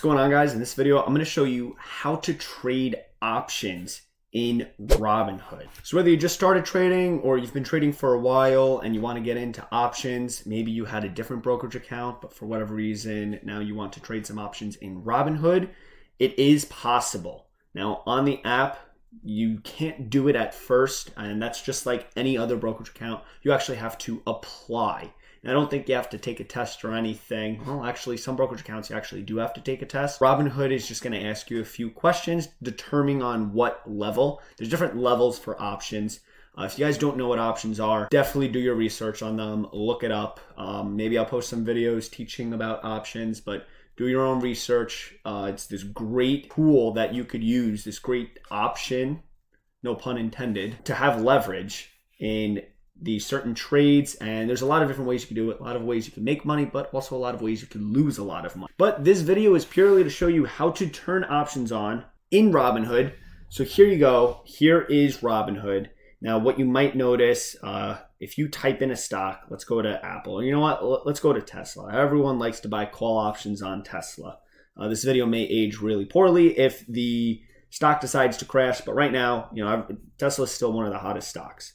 going on, guys? In this video, I'm going to show you how to trade options in Robinhood. So whether you just started trading or you've been trading for a while and you want to get into options, maybe you had a different brokerage account, but for whatever reason, now you want to trade some options in Robinhood, it is possible. Now on the app, you can't do it at first, and that's just like any other brokerage account. You actually have to apply. And I don't think you have to take a test or anything. Well, actually, some brokerage accounts you actually do have to take a test. Robinhood is just going to ask you a few questions determining on what level. There's different levels for options. If you guys don't know what options are, definitely do your research on them. Look it up. Maybe I'll post some videos teaching about options, but do your own research. It's this great tool that you could use, this great option, no pun intended, to have leverage in these certain trades. And there's a lot of different ways you can do it, a lot of ways you can make money, but also a lot of ways you can lose a lot of money. But this video is purely to show you how to turn options on in Robinhood. So here you go. Here is Robinhood. Now, what you might notice, if you type in a stock, let's go to Apple. You know what? Let's go to Tesla. Everyone likes to buy call options on Tesla. This video may age really poorly if the stock decides to crash, but right now, Tesla is still one of the hottest stocks.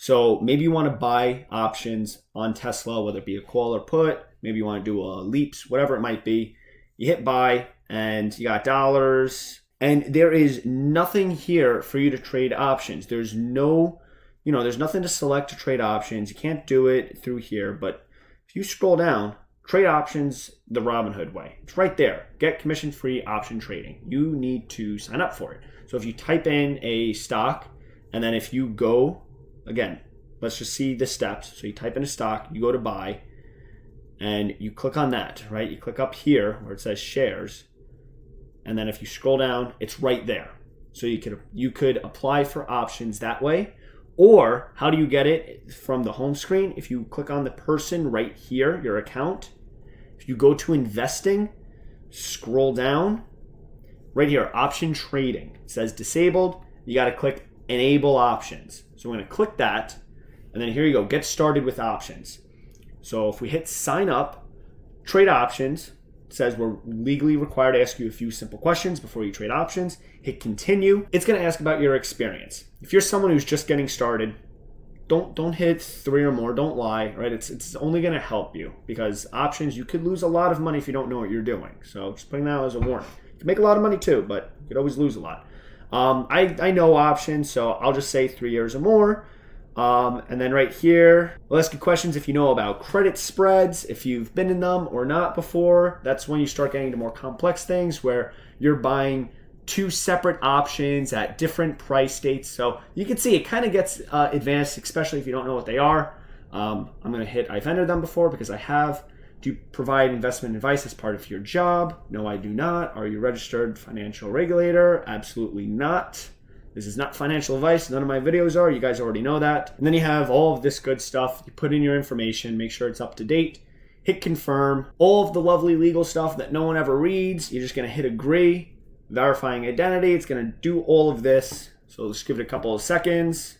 So maybe you want to buy options on Tesla, whether it be a call or put. Maybe you want to do a leaps, whatever it might be. You hit buy and you got dollars. And there is nothing here for you to trade options. There's no, there's nothing to select to trade options. You can't do it through here. But if you scroll down, trade options the Robinhood way. It's right there. Get commission-free option trading. You need to sign up for it. So if you type in a stock, and then if you go, again, let's just see the steps. So you type in a stock, you go to buy, and you click on that, right? You click up here where it says shares. And then if you scroll down, it's right there. So you could apply for options that way. Or how do you get it from the home screen? If you click on the person right here, your account, if you go to investing, scroll down, right here, option trading. It says disabled. You got to click enable options. So we're going to click that. And then here you go, get started with options. So if we hit sign up, trade options, it says we're legally required to ask you a few simple questions before you trade options. Hit continue. It's going to ask about your experience. If you're someone who's just getting started, don't hit 3 or more. Don't lie, right? It's only going to help you because options, you could lose a lot of money if you don't know what you're doing. So just putting that as a warning. You can make a lot of money too, but you could always lose a lot. I know options, so I'll just say 3 years or more. And then right here, we'll ask you questions if you know about credit spreads, if you've been in them or not before. That's when you start getting to more complex things where you're buying 2 separate options at different price dates. So you can see it kind of gets advanced, especially if you don't know what they are. I'm going to hit I've entered them before because I have. Do you provide investment advice as part of your job? No, I do not. Are you a registered financial regulator? Absolutely not. This is not financial advice. None of my videos are. You guys already know that. And then you have all of this good stuff. You put in your information, make sure it's up to date. Hit confirm. All of the lovely legal stuff that no one ever reads. You're just going to hit agree. Verifying identity. It's going to do all of this. So let's give it a couple of seconds.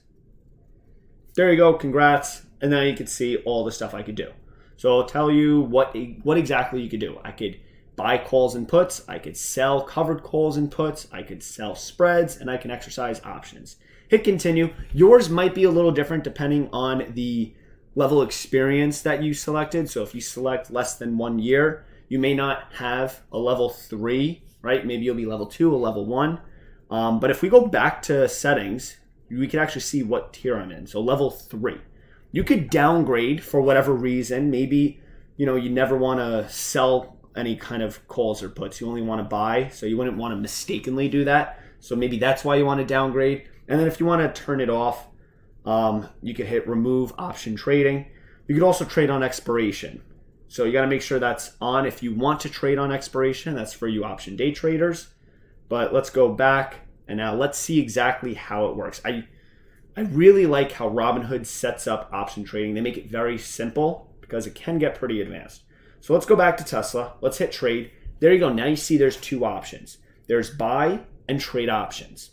There you go. Congrats. And then you can see all the stuff I could do. So I'll tell you what exactly you could do. I could buy calls and puts, I could sell covered calls and puts, I could sell spreads, and I can exercise options. Hit continue. Yours might be a little different depending on the level of experience that you selected. So if you select less than 1 year, you may not have a level 3, right? Maybe you'll be level 2 or level 1. But if we go back to settings, we can actually see what tier I'm in. So level 3. You could downgrade for whatever reason. Maybe, you never want to sell any kind of calls or puts. You only want to buy, so you wouldn't want to mistakenly do that. So maybe that's why you want to downgrade. And then if you want to turn it off, you could hit remove option trading. You could also trade on expiration. So you got to make sure that's on if you want to trade on expiration. That's for you option day traders. But let's go back and now let's see exactly how it works. I really like how Robinhood sets up option trading. They make it very simple because it can get pretty advanced. So let's go back to Tesla. Let's hit trade. There you go. Now you see there's 2 options. There's buy and trade options.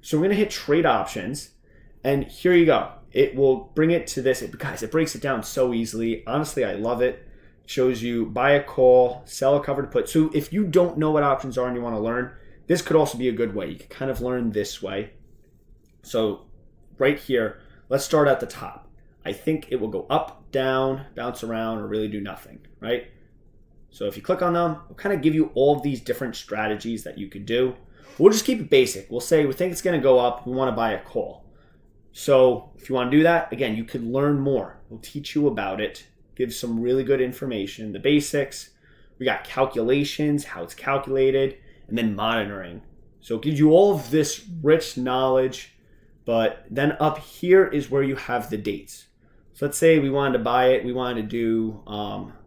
So we're going to hit trade options. And here you go. It will bring it to this. Guys, it breaks it down so easily. Honestly, I love it. shows you buy a call, sell a covered put. So if you don't know what options are and you want to learn, this could also be a good way. You can kind of learn this way. So right here, let's start at the top. I think it will go up, down, bounce around, or really do nothing, right? So if you click on them, it'll kind of give you all of these different strategies that you could do. We'll just keep it basic. We'll say we think it's going to go up. We want to buy a call. So if you want to do that, again, you could learn more. We'll teach you about it, give some really good information, the basics. We got calculations, how it's calculated, and then monitoring. So it gives you all of this rich knowledge, but then up here is where you have the dates. So let's say we wanted to buy it. We wanted to do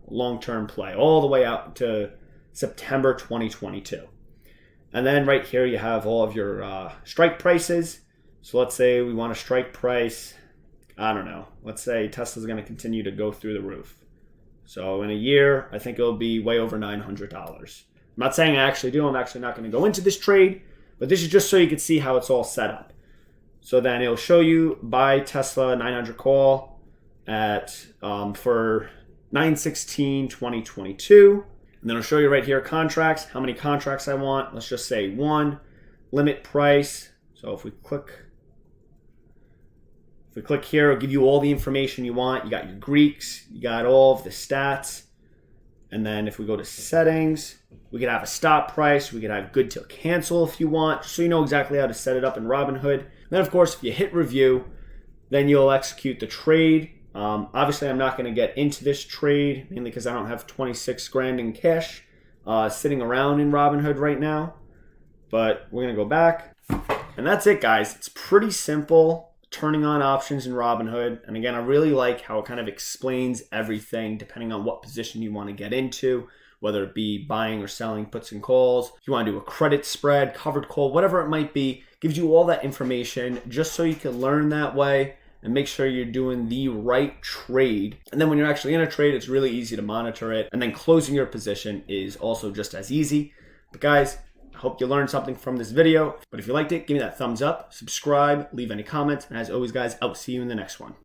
long-term play all the way out to September 2022. And then right here you have all of your strike prices. So let's say we want a strike price, I don't know. Let's say Tesla's going to continue to go through the roof. So in a year, I think it'll be way over $900. I'm not saying I actually do. I'm actually not going to go into this trade, but this is just so you can see how it's all set up. So then it'll show you buy Tesla 900 call at for 9/16/2022. And then I'll show you right here contracts, how many contracts I want. Let's just say one, limit price. So if we click here, it'll give you all the information you want. You got your Greeks, you got all of the stats. And then if we go to settings, we could have a stop price. We could have good till cancel if you want, so you know exactly how to set it up in Robinhood. And then of course, if you hit review, then you'll execute the trade. Obviously, I'm not going to get into this trade, mainly because I don't have 26 grand in cash sitting around in Robinhood right now. But we're going to go back. And that's it, guys. It's pretty simple, turning on options in Robinhood. And again, I really like how it kind of explains everything depending on what position you want to get into, whether it be buying or selling puts and calls. If you want to do a credit spread, covered call, whatever it might be, gives you all that information just so you can learn that way and make sure you're doing the right trade. And then when you're actually in a trade, it's really easy to monitor it. And then closing your position is also just as easy. But guys, I hope you learned something from this video. But if you liked it, give me that thumbs up, subscribe, leave any comments. And as always, guys, I'll see you in the next one.